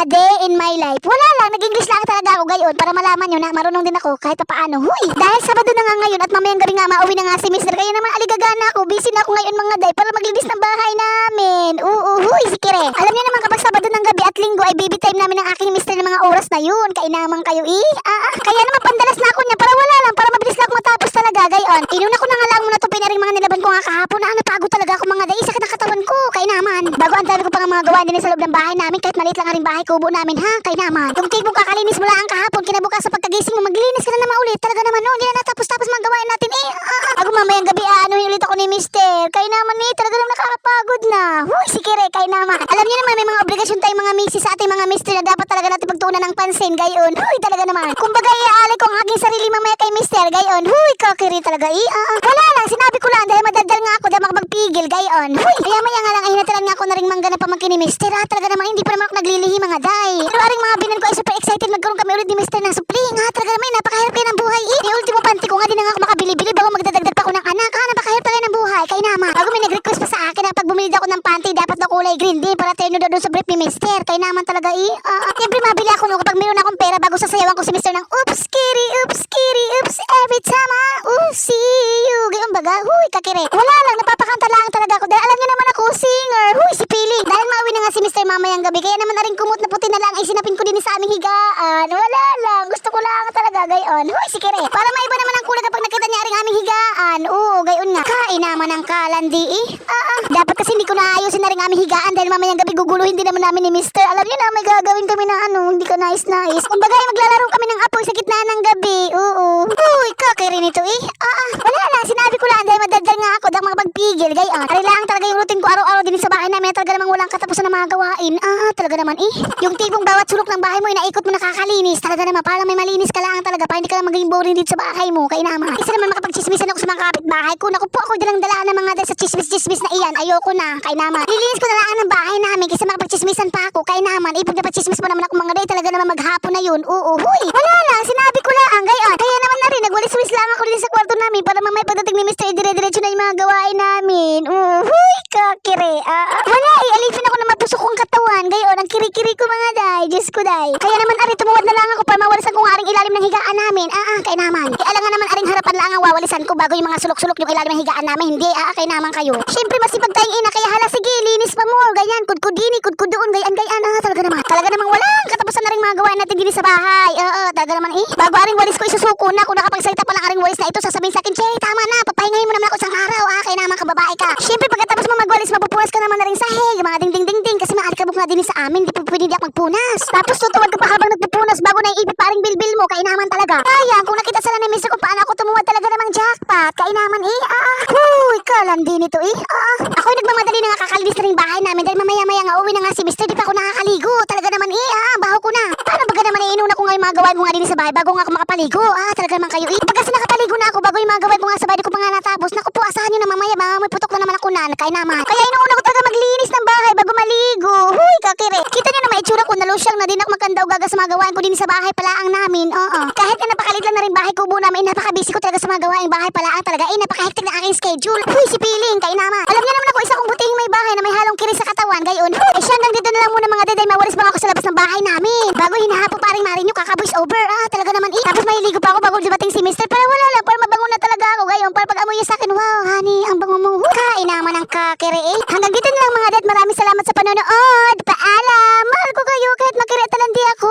a day in my life. Wala lang, nag-English lang talaga ako gayon para malaman nyo na marunong din ako kahit pa paano. Huy, dahil Sabado na nga ngayon at mamayang gabi nga mauwi na nga si Mr. Kaya naman aligagana ako, busy na ako ngayon mga day para maglinis ng bahay namin. Huy, si Kire. Alam niyo naman kapag Sabado ng gabi at Linggo ay baby time namin ng aking Mr. ng mga oras na yun. Kainaman kayo kaya naman pandalas na ako niya para wala lang, para mabilis lang ako matapos talaga gayon. Inuna ko na nga lang muna to pinaring mga nilaban ko nga kahapon na napagod talaga ako mga day. Sakit ng katawan ko, kainaman. Bago ang dami ko pa nga mga gawain din sa loob ng bahay namin kahit maliit lang ang ring bahay kubo namin ha, kainaman. Yung tipo kakalinis mo lang ang kahapon, kinabukas sa pagkagising mo maglinis ka na naman ulit. Talaga naman no, hindi na natapos-tapos mga gawain natin Ako mamayang gabi anuhin ulit ako ni Mister. Kaya naman talaga naman nakakapagod na. Huy, si Kire, kaya naman. Alam niyo naman may mga obligasyon tayong mga misis sa ating mga Mister na dapat talaga natin pagtuunan ng pansin gayon. Huy, talaga naman. Kumbaga iaalay ko ang aking sarili mamaya kay Mister gayon. Huy, kakiri talaga Wala lang, sinabi ko lang dahil madaldal nga ako dahil makapagpigil gayon. Huy, kaya maya nga lang ay hinatalan nga ako na ring manggana pamangkin ni Mister talaga naman hindi pa naman ako naglilihi mga day. Pero aring mga binan ko ay super excited magkaroon kami ulit ni Mister ng supling talaga naman napakahirap yan ang buhay Yung ultimo panty ko nga din na nga ako makabili-bili bago magdadagdag pa ako ng anak napakahirap talaga ng buhay kaya naman. Bago may nag-request pa sa akin na pag bumili ako ng panty dapat na kulay green din para terno daw doon sa brief ni Mister. Kaya naman talaga siyempre mabili ako no kapag meron akong pera bago sasayawan ko si Mister ng oops kitty oops every time see you gayon baga. Huy, kakire. Wala lang, napapakanta lang talaga ako dahil alam niyo naman ako singer. Huy, si Pili. Dahil mauwi na nga si Mister mamayang gabi kaya naman aring kumot na puti na lang ay sinapin ko din sa aming higaan. Wala lang, gusto ko lang talaga gayon. Huy, si Kire. Para maiba naman ang kulay kapag nakita niya aring aming higaan. Oo, gayon nga. Kain naman ang kalandi Dapat kasi hindi ko naayusin na rin aming higaan dahil mamayang gabi guguluhin din naman namin ni Mister. Alam niyo na may gagawin kami na hindi ka nais. Kumbaga ay maglalaro kami ng apoy sa gitna ng gabi. Oo. Huy, kakiri nito Wala lang, sinabi ko lang dahil madaldal nga ako dahil makapagpigil gayon. Ari lang talaga yung routine ko araw-araw din sa bahay namin talaga namang walang katapusan ng mga gawain. Talaga naman Yung tipong bawat sulok ng bahay mo inaikot mo nakakalinis. Talaga naman para may malinis ka lang talaga para hindi ka lang maging boring dito sa bahay mo. Kaya naman. Isa naman makapagchismisan ako sa mga kapitbahay ko. Naku po ako dalang-dalaan ng mga dahil sa chismis na iyan. Ayoko na. Kaya naman. Lilinis ko na lang ng bahay namin kasi makapagchismisan pa ako. Kaya naman. Pag napagchismis mo naman ako mga day talaga naman maghapon na yun. Oo. Huy. Wala lang. Sinabi ko lang. Gayon. Kaya naman na rin. Nagwalis-walis lang ako din sa kwarto namin para mamaya pagdating ni Mr. Dire-diretso na yung mga gawain namin. Huy. Kakire. Wala alipin ako na mapusok kong katawan. Gayon. Ang kiri-kiri ko mga day. Diyos ko day. Kaya naman ari tumuwad na lang ako para mawalisan ko ang aring ilalim ng higaan namin. Kaya naman. Kaya alam nga naman aring harapan lang ang wawalisan ko bago yung mga sulok-sulok yung ilalim ng higaan namin. Hindi. Kaya naman kayo. Siyempre masipag tayong ina kaya hala sige linis pa mo. Ganyan. Kudkudini. Kudkud doon. Gayan. Talaga naman. Talaga namang walang katapusan na rin mga gawain natin din sa bahay. Talaga naman Bago aring walis ko isusuko na kung nakapagsalita pa lang aring walis na ito sasabihin sa akin, Cherry tama na. Papahingahin mo naman ako isang araw. Kaya naman kababae ka. Siyempre pagkatapos mo magwalis mapupunas ka naman na rin sahig. Mga ding kasi maalikabok nga din sa amin. Hindi po pwede ako magpunas. Tapos tutuwad ka pa habang nagpupunas bago na iipit paring bilbil mo. Kaya naman talaga. Kaya kung nakita sila ni Mister kung paano ako tumuwad talaga namang jackpot. Kaya naman Huy, kalandi nito Ako nagmamadali na nga kakalinis na rin bahay namin dahil mamaya-maya nga uwi na nga si Mister. Di pa ako nakakaligo. Talaga naman baho ko na. Paano baga naman inuna ko nga yung mga gawain mo nga din sa bahay bago nga ako makapaligo. Talaga naman kayo Pagkasi nakapaligo na ako bago yung mga gawain mo nga sa bahay di ko pa nga natapos. Naku po, asahan nyo na mamaya may putok na naman ako na. Kaya naman. Kaya inuuna ko talaga maglinis ng bahay bago maligo. Huy, kakire. Kita nyo na may itsura ko nalusyang na din ako magkandaw gaga sa mga gawain ko din sa bahay palaang namin. Kahit na napakalit lang na rin bahay kubo namin, napaka-busy ko talaga sa mga gawain bahay palaang talaga. Napaka-hectic na aking schedule. Huy, si Piling, kaya naman. Alam niya naman ako isa kong butihing may bahay na may halong kiri sa katawan. Gayon. Siya hanggang dito na lang muna mga deday, mawalis pa ako sa labas ng bahay namin. Bago hinahapo paring marin yung kaka-voice over. Talaga naman Tapos mahiligo pa ako bago dumating si Mister. Pero wala lang, para mabango na talaga ako. Gayon, para pag amoy niya sa akin, wow, honey, ang bango mo. Kain naman ang kakire Hanggang dito na lang mga dad. Maraming salamat sa panonood. Paalam. Mahal ko kayo kahit makire talandi ako.